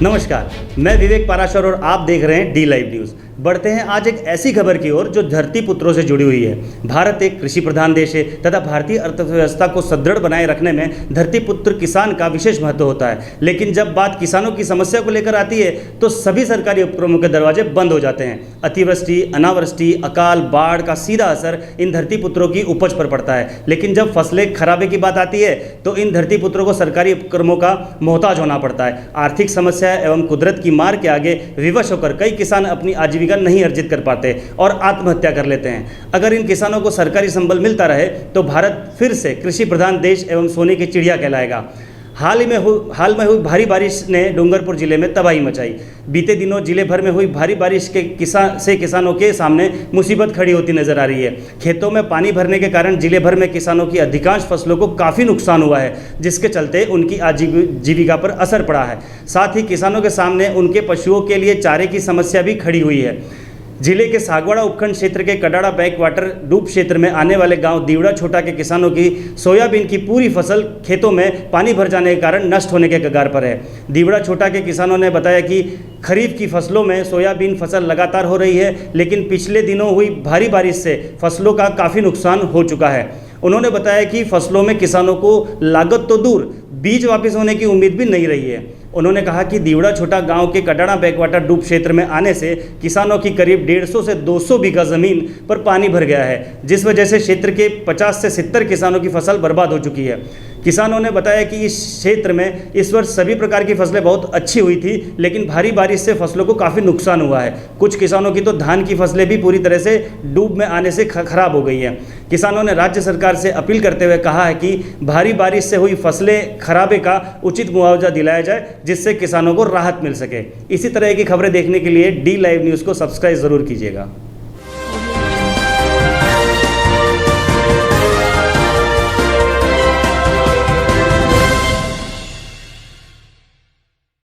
नमस्कार, मैं विवेक पाराशर और आप देख रहे हैं डी लाइव न्यूज़। बढ़ते हैं आज एक ऐसी खबर की ओर जो धरती पुत्रों से जुड़ी हुई है। भारत एक कृषि प्रधान देश है तथा भारतीय अर्थव्यवस्था को सुदृढ़ बनाए रखने में धरती पुत्र किसान का विशेष महत्व होता है। लेकिन जब बात किसानों की समस्या को लेकर आती है तो सभी सरकारी उपक्रमों के दरवाजे बंद हो जाते हैं। अतिवृष्टि, अनावृष्टि, अकाल, बाढ़ का सीधा असर इन धरती पुत्रों की उपज पर पड़ता है। लेकिन जब फसलें खराबे की बात आती है तो इन धरती पुत्रों को सरकारी उपक्रमों का मोहताज होना पड़ता है। आर्थिक समस्या एवं कुदरत की मार के आगे विवश होकर कई किसान अपनी आजीविका नहीं अर्जित कर पाते और आत्महत्या कर लेते हैं। अगर इन किसानों को सरकारी संबल मिलता रहे तो भारत फिर से कृषि प्रधान देश एवं सोने की चिड़िया कहलाएगा। हाल में हुई भारी बारिश ने डूंगरपुर जिले में तबाही मचाई। बीते दिनों जिले भर में हुई भारी बारिश के किसानों के सामने मुसीबत खड़ी होती नजर आ रही है। खेतों में पानी भरने के कारण जिले भर में किसानों की अधिकांश फसलों को काफ़ी नुकसान हुआ है, जिसके चलते उनकी आजीविका पर असर पड़ा है। साथ ही किसानों के सामने उनके पशुओं के लिए चारे की समस्या भी खड़ी हुई है। जिले के सागवाड़ा उपखंड क्षेत्र के कडाड़ा बैक वाटर डूब क्षेत्र में आने वाले गांव दीवड़ा छोटा के किसानों की सोयाबीन की पूरी फसल खेतों में पानी भर जाने के कारण नष्ट होने के कगार पर है। दीवड़ा छोटा के किसानों ने बताया कि खरीफ की फसलों में सोयाबीन फसल लगातार हो रही है, लेकिन पिछले दिनों हुई भारी बारिश से फसलों का काफ़ी नुकसान हो चुका है। उन्होंने बताया कि फसलों में किसानों को लागत तो दूर, बीज वापस होने की उम्मीद भी नहीं रही है। उन्होंने कहा कि दीवड़ा छोटा गांव के कडाड़ा बैकवाटर डूब क्षेत्र में आने से किसानों की करीब 150 से 200 बीघा ज़मीन पर पानी भर गया है, जिस वजह से क्षेत्र के 50 से 70 किसानों की फसल बर्बाद हो चुकी है। किसानों ने बताया कि इस क्षेत्र में इस वर्ष सभी प्रकार की फसलें बहुत अच्छी हुई थी, लेकिन भारी बारिश से फसलों को काफ़ी नुकसान हुआ है। कुछ किसानों की तो धान की फसलें भी पूरी तरह से डूब में आने से खराब हो गई हैं। किसानों ने राज्य सरकार से अपील करते हुए कहा है कि भारी बारिश से हुई फसलें खराबे का उचित मुआवजा दिलाया जाए, जिससे किसानों को राहत मिल सके। इसी तरह की खबरें देखने के लिए डी लाइव न्यूज़ को सब्सक्राइब ज़रूर कीजिएगा।